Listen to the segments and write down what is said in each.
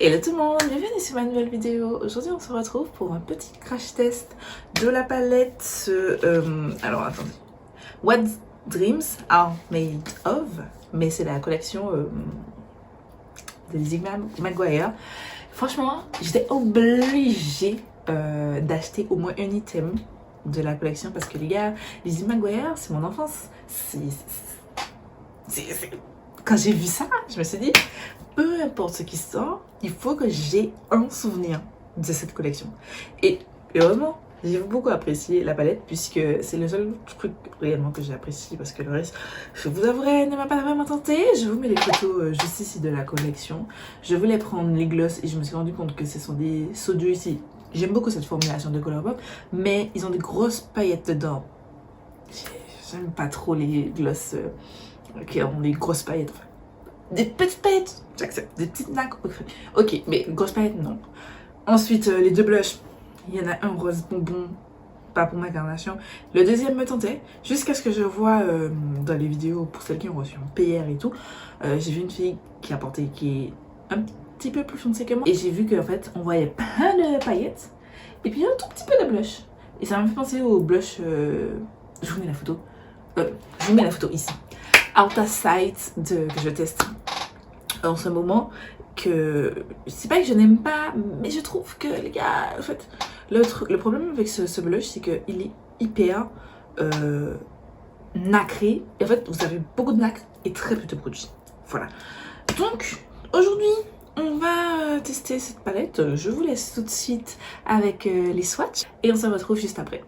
Hello tout le monde, bienvenue sur ma nouvelle vidéo. Aujourd'hui on se retrouve pour un petit crash test de la palette alors attendez, What Dreams Are Made Of, mais c'est la collection de Lizzie McGuire. Franchement j'étais obligée d'acheter au moins un item de la collection parce que les gars, Lizzie McGuire c'est mon enfance. Quand j'ai vu ça, je me suis dit peu importe ce qui sort, il faut que j'ai un souvenir de cette collection. Et heureusement, j'ai beaucoup apprécié la palette puisque c'est le seul truc réellement que j'ai apprécié parce que le reste, je vous avouerai, ne m'a pas vraiment tenté. Je vous mets les photos juste ici de la collection. Je voulais prendre les gloss et je me suis rendu compte que ce sont des sots d'eau ici. J'aime beaucoup cette formulation de Colourpop, mais ils ont des grosses paillettes dedans. J'aime pas trop les gloss qui ont des grosses paillettes. Enfin, des petites paillettes, j'accepte. Des petites nacs, ok, mais grosses paillettes, non. Ensuite, les deux blushs. Il y en a un rose bonbon, pas pour ma carnation. Le deuxième me tentait, jusqu'à ce que je vois dans les vidéos, pour celles qui ont reçu un PR et tout, j'ai vu une fille qui a porté, qui est un petit peu plus foncée que moi. Et j'ai vu qu'en fait, on voyait plein de paillettes, et puis un tout petit peu de blush. Et ça m'a fait penser au blush, je vous mets la photo. Je vous mets la photo ici. Out of Sight que je teste en ce moment, que c'est pas que je n'aime pas, mais je trouve que les gars, en fait, le problème avec ce blush, c'est qu'il est hyper nacré, et en fait vous avez beaucoup de nacre et très peu de produits. Voilà, donc aujourd'hui on va tester cette palette. Je vous laisse tout de suite avec les swatchs et on se retrouve juste après.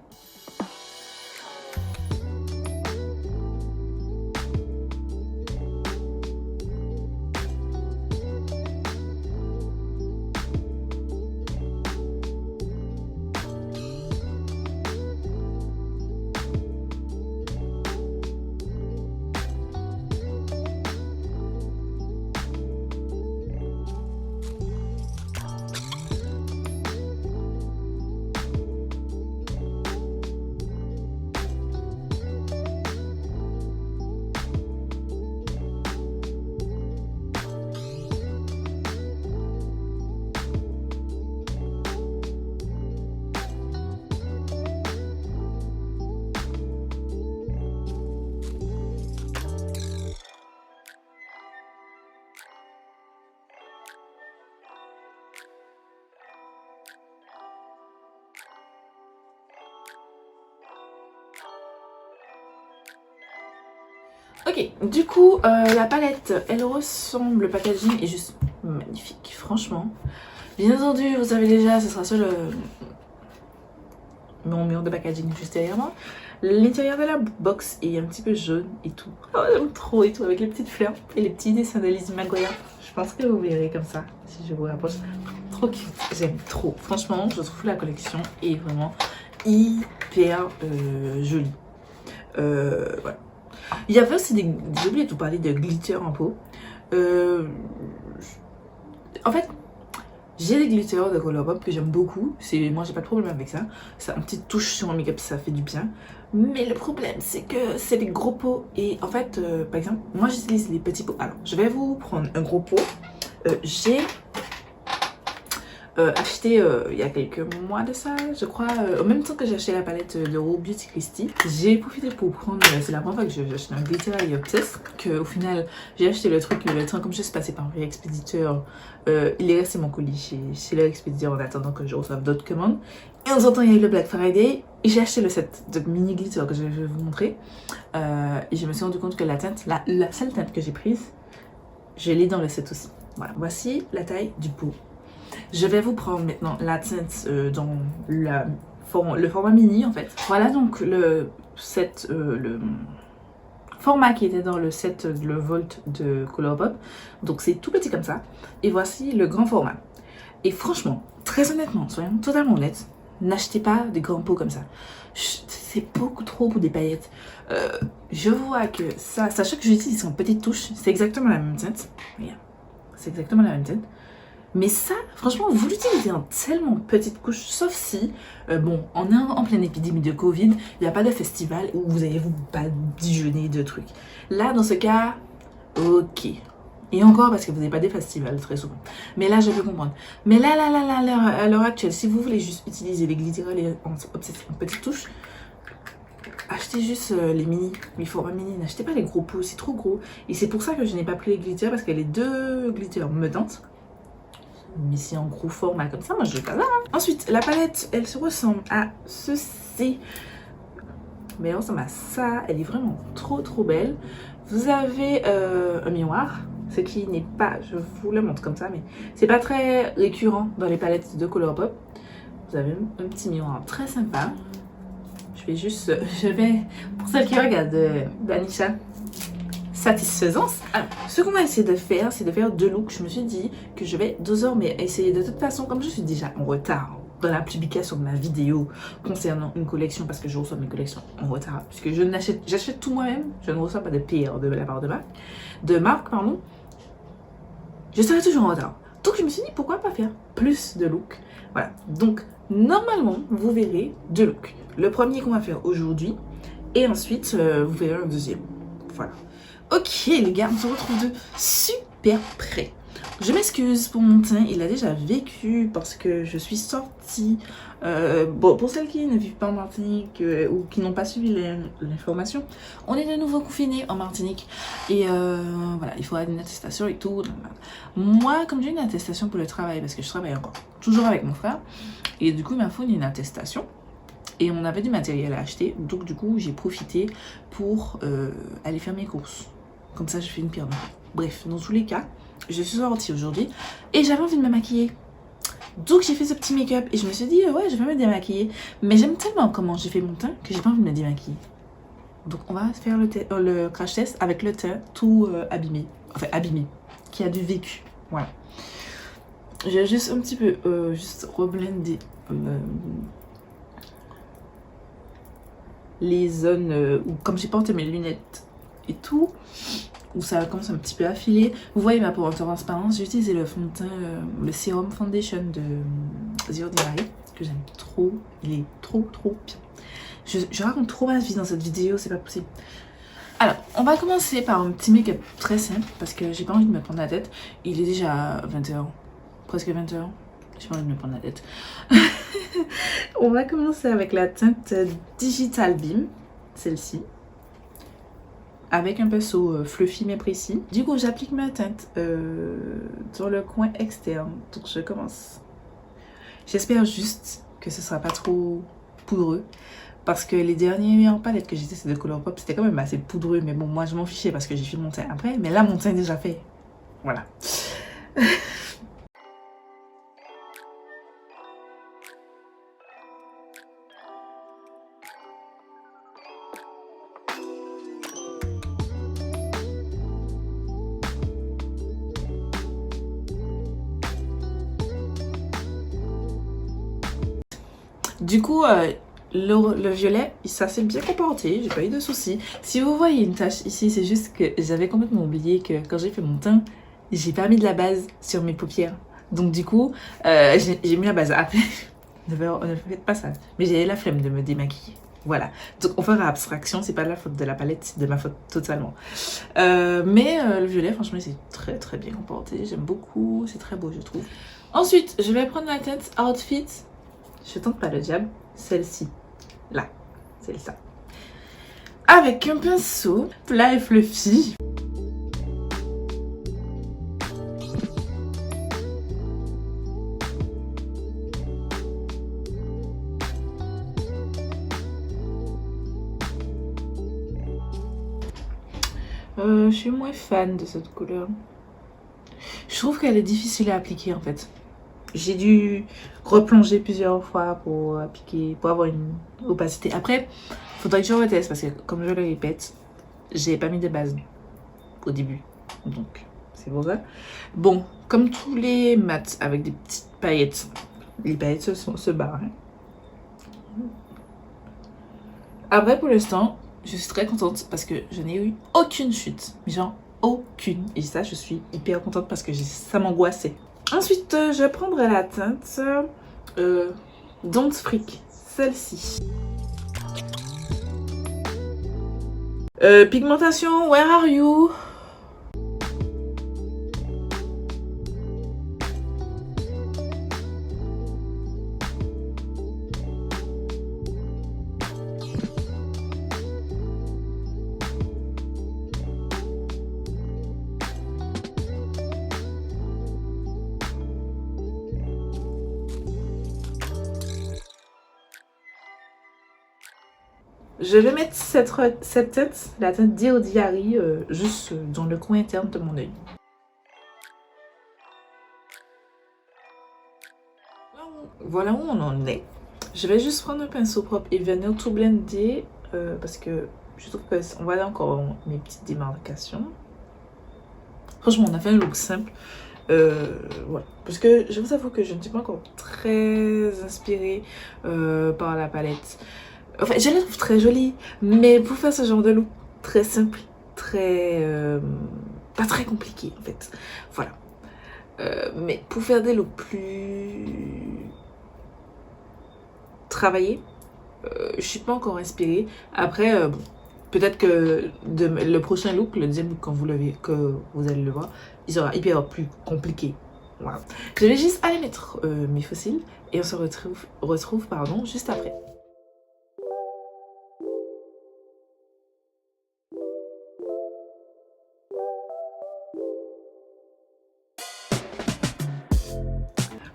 Ok, du coup, la palette, elle ressemble, le packaging est juste magnifique, franchement. Bien entendu, vous savez déjà, ce sera sur mon mur de packaging juste derrière moi. L'intérieur de la box est un petit peu jaune et tout. Oh, j'aime trop et tout, avec les petites fleurs et les petits dessins de Lizzie McGuire. Je pense que vous verrez comme ça, si je vous rapproche. Trop cute, j'aime trop. Franchement, je trouve la collection est vraiment hyper jolie. Voilà. Il y avait aussi j'ai oublié de vous parler de glitter en peau. En fait, j'ai des glitters de Colourpop que j'aime beaucoup. Moi, j'ai pas de problème avec ça. C'est une petite touche sur mon make-up, ça fait du bien. Mais le problème, c'est que c'est des gros pots. Et en fait, par exemple, moi j'utilise les petits pots. Alors, je vais vous prendre un gros pot. J'ai acheté il y a quelques mois de ça, je crois, au même temps que j'ai acheté la palette de Raw Beauty Christie. J'ai profité pour prendre, c'est la première fois que j'ai acheté un glitter et obsesse, qu'au final j'ai acheté le truc, le train, comme je suis passée par un expéditeur, il est resté mon colis chez leur expéditeur en attendant que je reçoive d'autres commandes. Et en temps, il y a eu le Black Friday et j'ai acheté le set de mini glitter que je vais vous montrer. Et je me suis rendu compte que la teinte, la seule teinte que j'ai prise, je l'ai dans le set aussi. Voilà, voici la taille du pot. Je vais vous prendre maintenant la teinte dans le format mini en fait. Voilà donc le format qui était dans le set, le Volt de Colourpop. Donc c'est tout petit comme ça. Et voici le grand format. Et franchement, très honnêtement, soyons totalement honnêtes, n'achetez pas des grands pots comme ça. C'est beaucoup trop pour des paillettes. Je vois que ça, sachez que j'utilise en petite touche, c'est exactement la même teinte. Regarde, c'est exactement la même teinte. Mais ça, franchement, vous l'utilisez en tellement petite couche, sauf si, bon, on est en pleine épidémie de Covid, il n'y a pas de festival où vous allez vous badigeonner de trucs. Là, dans ce cas, ok, Et encore parce que vous n'avez pas des festivals très souvent. Mais là, je peux comprendre. Mais là, à l'heure actuelle, si vous voulez juste utiliser les glitterolles en petites touches, achetez juste les mini. Il faut un mini. N'achetez pas les gros pots, c'est trop gros. Et c'est pour ça que je n'ai pas pris les glitters, parce que les 2 glitters me tentent. Mais c'est en gros format comme ça, moi je vais pas ça. Hein. Ensuite, la palette, elle se ressemble à ceci. Mais elle ressemble à ça. Elle est vraiment trop belle. Vous avez un miroir. Ce qui n'est pas, je vous le montre comme ça, mais c'est pas très récurrent dans les palettes de Colourpop. Vous avez un petit miroir très sympa. Je vais, pour celles qui regardent Danisha, satisfaisance. Alors, ce qu'on va essayer de faire, c'est de faire 2 looks. Je me suis dit que je vais désormais essayer de toute façon, comme je suis déjà en retard dans la publication de ma vidéo concernant une collection, parce que je reçois mes collections en retard, puisque j'achète tout moi-même, je ne reçois pas de PR de la part de marque, pardon. Je serai toujours en retard. Donc je me suis dit pourquoi pas faire plus de looks. Voilà, donc normalement vous verrez 2 looks. Le premier qu'on va faire aujourd'hui et ensuite vous verrez un deuxième. Voilà. Ok les gars, on se retrouve de super près. Je m'excuse pour mon teint, il a déjà vécu parce que je suis sortie. Bon, pour celles qui ne vivent pas en Martinique ou qui n'ont pas suivi l'information, on est de nouveau confinés en Martinique. Et voilà, il faut avoir une attestation et tout. Moi, comme j'ai une attestation pour le travail, parce que je travaille encore toujours avec mon frère, et du coup, il m'a fourni une attestation. Et on avait du matériel à acheter, donc du coup, j'ai profité pour aller faire mes courses. Comme ça, je fais une pierre de coups. Bref, dans tous les cas, je suis sortie aujourd'hui et j'avais envie de me maquiller. Donc j'ai fait ce petit make-up et je me suis dit ouais, je vais me démaquiller. Mais j'aime tellement comment j'ai fait mon teint que j'ai pas envie de me démaquiller. Donc on va faire le crash test avec le teint tout abîmé. Enfin abîmé, qui a du vécu. Voilà. J'ai juste un petit peu juste reblender les zones où comme j'ai porté mes lunettes et tout, où ça commence un petit peu à filer. Vous voyez ma peau en transparence, j'ai utilisé le fond de teint, le Serum Foundation de The Ordinary, que j'aime trop, il est trop bien. Je raconte trop ma vie dans cette vidéo, c'est pas possible. Alors, on va commencer par un petit make-up très simple, parce que j'ai pas envie de me prendre la tête. Il est déjà 20h, presque 20h, j'ai pas envie de me prendre la tête. On va commencer avec la teinte Digital Beam, celle-ci. Avec un pinceau fluffy mais précis. Du coup, j'applique ma teinte sur le coin externe. Donc, je commence. J'espère juste que ce sera pas trop poudreux. Parce que les dernières palettes que j'ai testées de Colourpop, c'était quand même assez poudreux. Mais bon, moi, je m'en fichais parce que j'ai fait mon teint après. Mais là, mon teint est déjà fait. Voilà. Du coup, le violet, ça s'est bien comporté, j'ai pas eu de soucis. Si vous voyez une tache ici, c'est juste que j'avais complètement oublié que quand j'ai fait mon teint, j'ai pas mis de la base sur mes paupières. Donc du coup, j'ai mis la base après. Ne faites pas ça. Mais j'ai la flemme de me démaquiller. Voilà. Donc on fera abstraction, c'est pas de la faute de la palette, c'est de ma faute totalement. Mais le violet, franchement, c'est très bien comporté. J'aime beaucoup, c'est très beau, je trouve. Ensuite, je vais prendre la teinte Outfit. Je tente pas le diable, celle-ci, là, celle-là. Avec un pinceau plat et fluffy. Je suis moins fan de cette couleur. Je trouve qu'elle est difficile à appliquer en fait. J'ai dû replonger plusieurs fois pour appliquer, pour avoir une opacité. Après, faudrait que je reteste parce que, comme je le répète, j'ai pas mis de base au début. Donc, c'est pour ça. Bon, comme tous les mats avec des petites paillettes, les paillettes se barrent. Hein. Après, pour l'instant, je suis très contente parce que je n'ai eu aucune chute. Genre, aucune. Et ça, je suis hyper contente parce que ça m'angoissait. Ensuite, je prendrai la teinte Don't Freak, celle-ci. Pigmentation, Where Are You? Je vais mettre cette teinte, la teinte Dear Diary, juste dans le coin interne de mon œil. Voilà où on en est. Je vais juste prendre un pinceau propre et venir tout blender parce que je trouve qu'on voit là encore mes petites démarcations. Franchement, on a fait un look simple. Voilà. Parce que je vous avoue que je ne suis pas encore très inspirée par la palette. Enfin, je la trouve très jolie, mais pour faire ce genre de look très simple, très... pas très compliqué en fait. Voilà. Mais pour faire des looks plus travaillés, je suis pas encore inspirée. Après, bon, peut-être que le prochain look, le deuxième look, quand que vous allez le voir, il sera hyper plus compliqué. Voilà. Je vais juste aller mettre mes fossiles et on se retrouve pardon, juste après.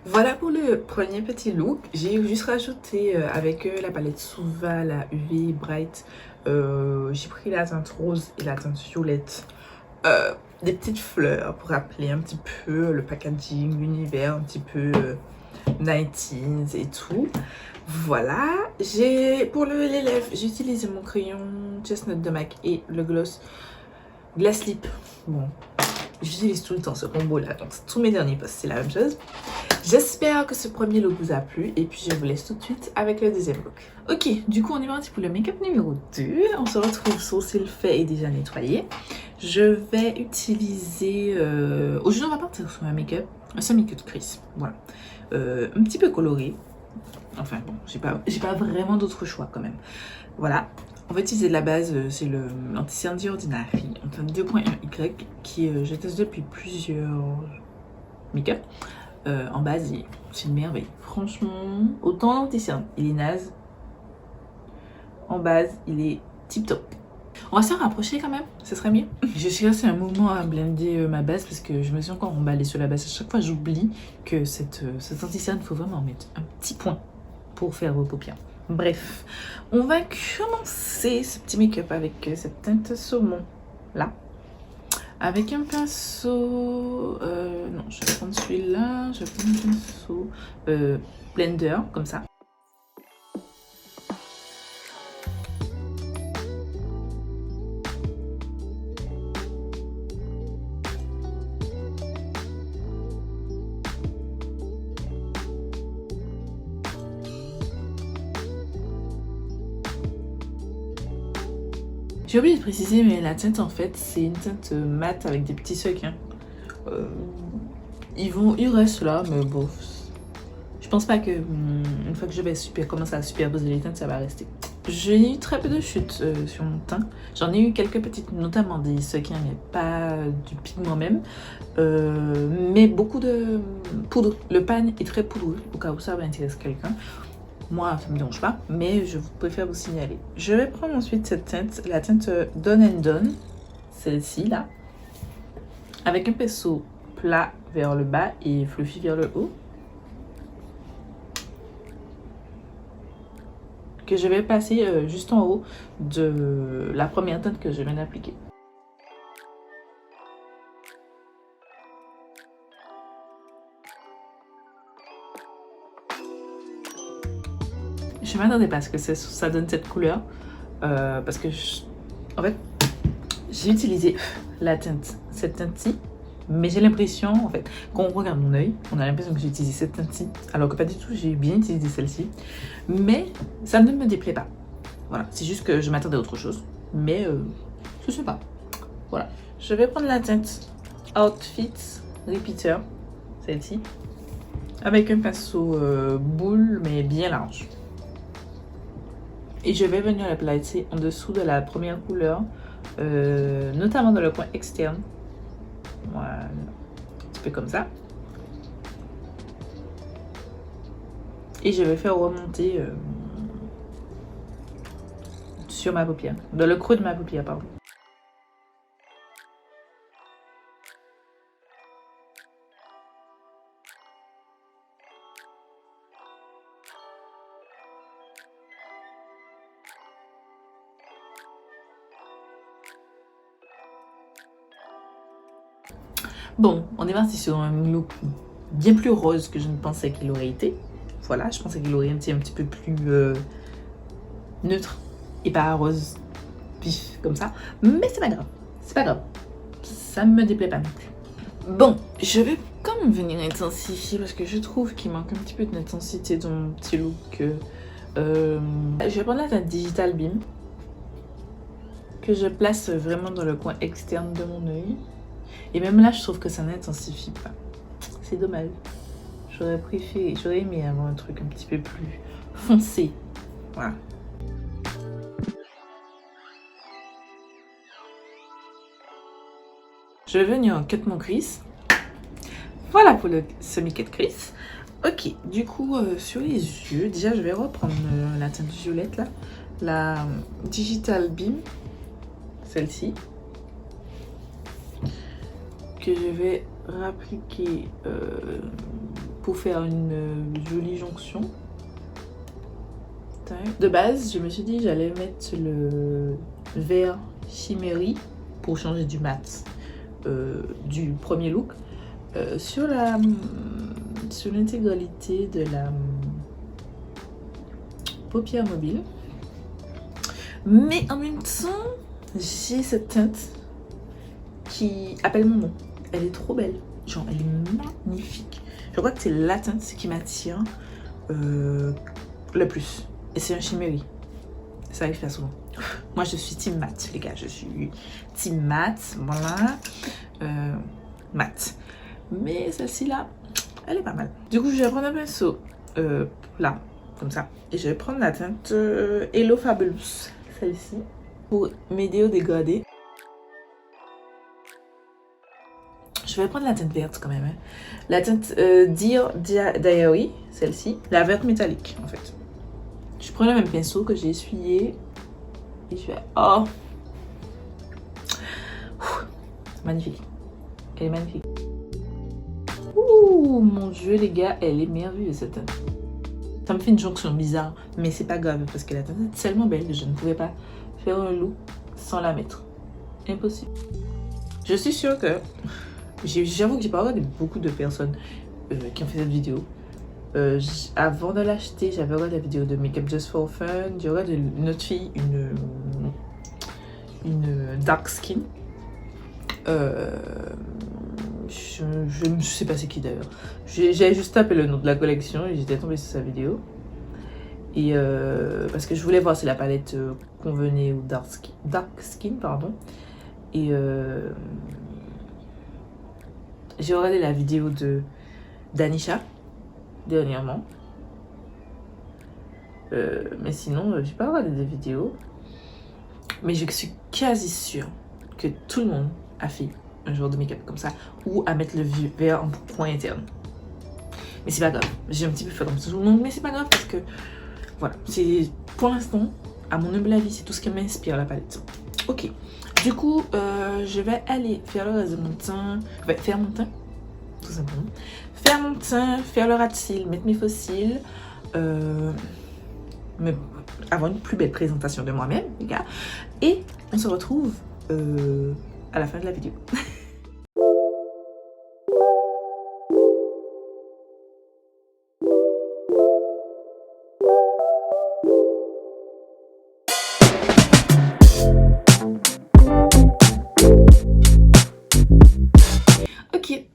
Voilà pour le premier petit look. J'ai juste rajouté avec la palette Suva, la UV Bright, j'ai pris la teinte rose et la teinte violette. Des petites fleurs pour rappeler un petit peu le packaging, l'univers un petit peu 90s et tout. Voilà, pour les lèvres, j'ai utilisé mon crayon Chestnut de MAC et le gloss Glass Lip. Bon, j'utilise tout le temps ce combo là, donc tous mes derniers posts c'est la même chose. J'espère que ce premier look vous a plu et puis je vous laisse tout de suite avec le deuxième look. Ok, du coup on est parti pour le make-up numéro 2. On se retrouve sourcil fait et déjà nettoyé. Je vais utiliser... Aujourd'hui on va partir sur un make-up, un semi-cut crease. Voilà. Un petit peu coloré. Enfin bon, j'ai pas vraiment d'autre choix quand même. Voilà. On va utiliser de la base, c'est l'anti-cerne The Ordinary en teinte 2.1Y qui je teste depuis plusieurs make-up. En base, c'est une merveille. Franchement, autant l'anti-cerne, il est naze. En base, il est tip top. On va se rapprocher quand même, ce serait mieux. Je suis resté un moment à blender ma base parce que je me suis encore emballée sur la base. À chaque fois, j'oublie que cette anti-cerne, il faut vraiment mettre un petit point pour faire vos paupières. Bref, on va commencer ce petit make-up avec cette teinte saumon là. Avec un pinceau... non, je vais prendre celui-là. Je vais prendre un pinceau blender, comme ça. J'ai oublié de préciser, mais la teinte, en fait, c'est une teinte mate avec des petits sequins. Ils restent là, mais bon... Je pense pas que une fois que je vais commencer à superposer les teintes, ça va rester. J'ai eu très peu de chutes sur mon teint. J'en ai eu quelques petites, notamment des sequins, mais pas du pigment même. Mais beaucoup de poudre. Le pan est très poudreux, au cas où ça va intéresser quelqu'un. Moi, ça me dérange pas, mais je préfère vous signaler. Je vais prendre ensuite cette teinte, la teinte Done and Done, celle-ci là, avec un pinceau plat vers le bas et fluffy vers le haut. Que je vais passer juste en haut de la première teinte que je viens d'appliquer. Je m'attendais pas à ce que ça donne cette couleur parce que en fait j'ai utilisé cette teinte-ci, mais j'ai l'impression en fait quand on regarde mon œil, on a l'impression que j'ai utilisé cette teinte-ci alors que pas du tout, j'ai bien utilisé celle-ci, mais ça ne me déplaît pas. Voilà, c'est juste que je m'attendais à autre chose, mais je sais pas. Voilà, je vais prendre la teinte Outfit Repeater, celle-ci, avec un pinceau boule mais bien large. Et je vais venir la placer en dessous de la première couleur, notamment dans le coin externe. Voilà, un petit peu comme ça. Et je vais faire remonter sur ma paupière, dans le creux de ma paupière, pardon. Bon, on est parti sur un look bien plus rose que je ne pensais qu'il aurait été. Voilà, je pensais qu'il aurait été un petit peu plus neutre et pas rose pif comme ça. Mais c'est pas grave, c'est pas grave. Ça me déplaît pas non plus. Bon, je vais quand même venir intensifier parce que je trouve qu'il manque un petit peu d'intensité dans mon petit look. Je vais prendre la teinte Digital Beam que je place vraiment dans le coin externe de mon œil. Et même là, je trouve que ça n'intensifie pas. C'est dommage. J'aurais préféré, j'aurais aimé avoir un truc un petit peu plus foncé. Voilà. Je vais venir en cut mon crease. Voilà pour le semi-cut crease. Ok, du coup, sur les yeux, déjà, je vais reprendre la teinte violette, là. La Digital Beam. Celle-ci. Que je vais rappliquer pour faire une jolie jonction. De base, je me suis dit j'allais mettre le vert Chimmery pour changer du mat du premier look sur l'intégralité de la paupière mobile. Mais en même temps, j'ai cette teinte qui appelle mon nom. Elle est trop belle. Genre, elle est magnifique. Je crois que c'est la teinte qui m'attire le plus. Et c'est un Chimmery. Ça arrive pas souvent. Moi, je suis team mat, les gars. Je suis team mat. Voilà. Mat. Mais celle-ci là, elle est pas mal. Du coup, je vais prendre un pinceau là, comme ça. Et je vais prendre la teinte Hello Fabulous. Celle-ci. Pour m'aider au dégradé. Je vais prendre la teinte verte quand même. Hein. La teinte Dear Diary, celle-ci. La verte métallique, en fait. Je prends le même pinceau que j'ai essuyé. Et je fais... Oh, magnifique. Elle est magnifique. Ouh, mon Dieu, les gars, elle est merveilleuse, cette teinte. Ça me fait une jonction bizarre, mais c'est pas grave parce que la teinte est tellement belle que je ne pouvais pas faire un look sans la mettre. Impossible. Je suis sûre que... J'avoue que j'ai pas regardé beaucoup de personnes qui ont fait cette vidéo. Avant de l'acheter, j'avais regardé la vidéo de Makeup Just for Fun. J'ai regardé une autre fille, une dark skin. Je ne sais pas c'est qui d'ailleurs. J'ai juste tapé le nom de la collection et j'étais tombée sur sa vidéo. Et parce que je voulais voir si la palette convenait au dark skin, pardon. Et j'ai regardé la vidéo d'Anisha dernièrement. Mais sinon, j'ai pas regardé des vidéos. Mais je suis quasi sûre que tout le monde a fait un genre de make-up comme ça ou à mettre le verre en point interne. Mais c'est pas grave. J'ai un petit peu fait comme tout le monde, mais c'est pas grave parce que voilà, c'est pour l'instant, à mon humble avis, c'est tout ce qui m'inspire la palette. Ok. Du coup, je vais aller faire le reste de mon teint. Je vais faire mon teint, tout simplement. Faire mon teint, faire le ras de cils, mettre mes faux cils. Avoir une plus belle présentation de moi-même, les gars. Et on se retrouve à la fin de la vidéo.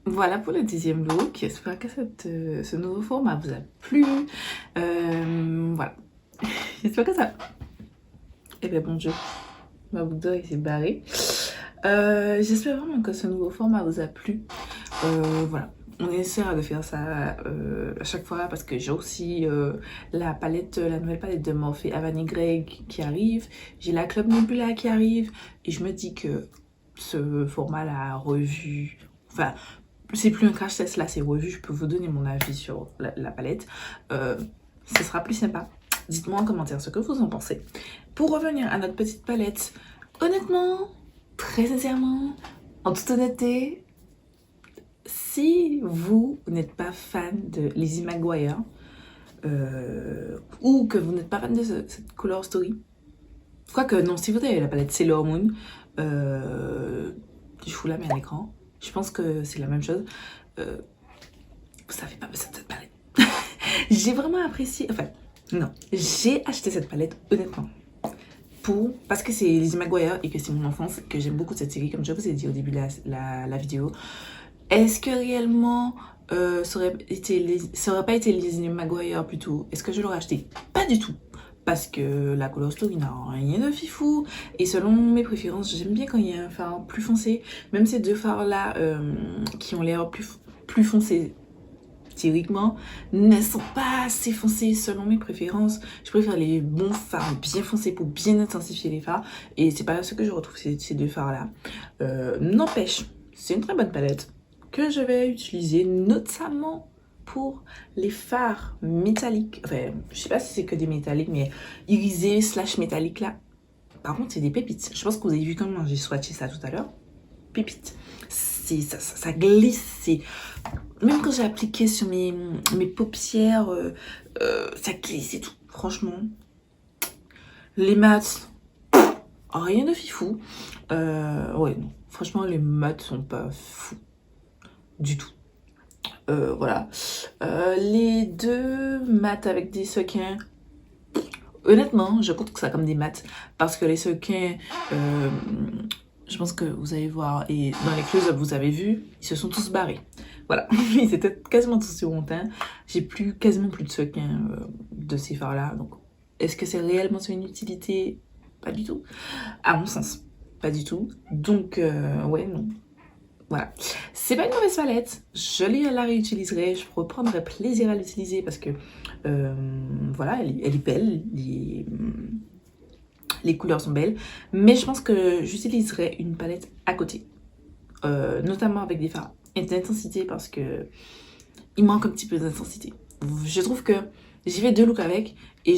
Voilà pour le deuxième look. J'espère que ce nouveau format vous a plu. Voilà. J'espère que ça... Eh bien, bon Dieu, ma boucle d'oreille s'est barrée. J'espère vraiment que ce nouveau format vous a plu. Voilà. On essaiera de faire ça à chaque fois parce que j'ai aussi la nouvelle palette de Morphe Havana Greg qui arrive. J'ai la Club Nebula qui arrive. Et je me dis que ce format-là revu... Enfin... C'est plus un crash test là, c'est revu. Je peux vous donner mon avis sur la palette. Ce sera plus sympa. Dites-moi en commentaire ce que vous en pensez. Pour revenir à notre petite palette, honnêtement, très sincèrement, en toute honnêteté, si vous n'êtes pas fan de Lizzie McGuire ou que vous n'êtes pas fan de cette Color Story, quoique non, si vous avez la palette Sailor Moon, je vous la mets à l'écran. Je pense que c'est la même chose. Vous savez pas besoin de cette palette. J'ai vraiment apprécié, enfin, non, j'ai acheté cette palette, honnêtement. Parce que c'est Lizzie McGuire et que c'est mon enfance, que j'aime beaucoup cette série, comme je vous ai dit au début de la vidéo. Est-ce que réellement ça aurait pas été Lizzie McGuire plutôt? Est-ce que je l'aurais acheté? Pas du tout. Parce que la Color Story n'a rien de fifou. Et selon mes préférences, j'aime bien quand il y a un fard plus foncé. Même ces deux fards là qui ont l'air plus foncés théoriquement ne sont pas assez foncés selon mes préférences. Je préfère les bons fards bien foncés pour bien intensifier les fards. Et c'est pas ce que je retrouve ces deux fards là. N'empêche, c'est une très bonne palette que je vais utiliser notamment pour les fards métalliques. Enfin, je sais pas si c'est que des métalliques, mais irisés / métalliques là. Par contre, c'est des pépites. Je pense que vous avez vu comment j'ai swatché ça tout à l'heure. Pépites. Ça glisse. Même quand j'ai appliqué sur mes paupières, ça glisse et tout. Franchement, les mats, rien de fifou. Ouais, non. Franchement, les mats sont pas fous. Du tout. Voilà. Les deux mats avec des sequins, honnêtement, je compte que ça comme des mats. Parce que les sequins, je pense que vous allez voir, et dans les close-up, vous avez vu, ils se sont tous barrés. Voilà, ils étaient quasiment tous sur mon teint. J'ai quasiment plus de sequins de ces fards-là. Donc, est-ce que c'est réellement une utilité? Pas du tout. À mon sens, pas du tout. Donc, ouais, non. Voilà. C'est pas une mauvaise palette. Je la réutiliserai. Je reprendrai plaisir à l'utiliser parce que, voilà, elle est belle. Les couleurs sont belles. Mais je pense que j'utiliserai une palette à côté. Notamment avec des fards d'intensité parce que il manque un petit peu d'intensité. Je trouve que j'y vais deux looks avec et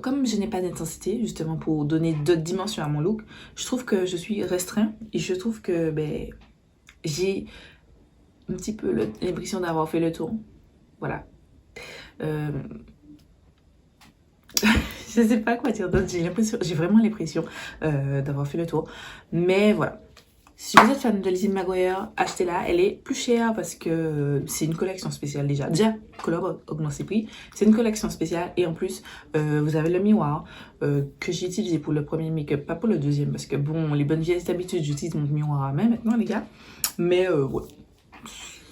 comme je n'ai pas d'intensité justement pour donner d'autres dimensions à mon look, je trouve que je suis restreint et je trouve que j'ai un petit peu l'impression d'avoir fait le tour. Voilà. Je sais pas quoi dire d'autre, j'ai vraiment l'impression d'avoir fait le tour. Mais voilà. Si vous êtes fan de Lizzie McGuire, achetez-la. Elle est plus chère parce que c'est une collection spéciale déjà. Déjà, Color augmente ses prix. C'est une collection spéciale et en plus, vous avez le miroir que j'ai utilisé pour le premier make-up, pas pour le deuxième parce que bon, les bonnes vieilles habitudes, j'utilise mon miroir à main maintenant les gars. Mais ouais,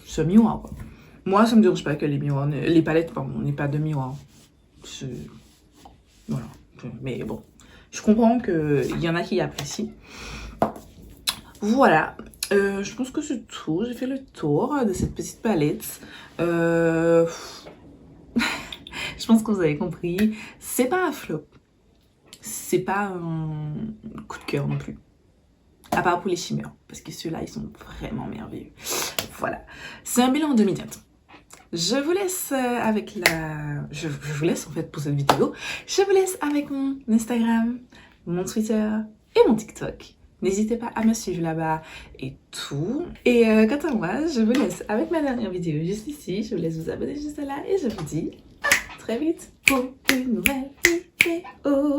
ce miroir quoi. Moi, ça me dérange pas que les palettes, pardon, n'aient pas de miroir. Voilà. Mais bon, je comprends qu'il y en a qui apprécient. Voilà, je pense que c'est tout. J'ai fait le tour de cette petite palette. Je pense que vous avez compris. C'est pas un flop. C'est pas un coup de cœur non plus. À part pour les shimmers. Parce que ceux-là, ils sont vraiment merveilleux. Voilà. C'est un bilan en demi-teinte. Je vous laisse avec Je vous laisse en fait pour cette vidéo. Je vous laisse avec mon Instagram, mon Twitter et mon TikTok. N'hésitez pas à me suivre là-bas et tout. Et quant à moi, je vous laisse avec ma dernière vidéo juste ici. Je vous laisse vous abonner juste là et je vous dis à très vite pour une nouvelle vidéo.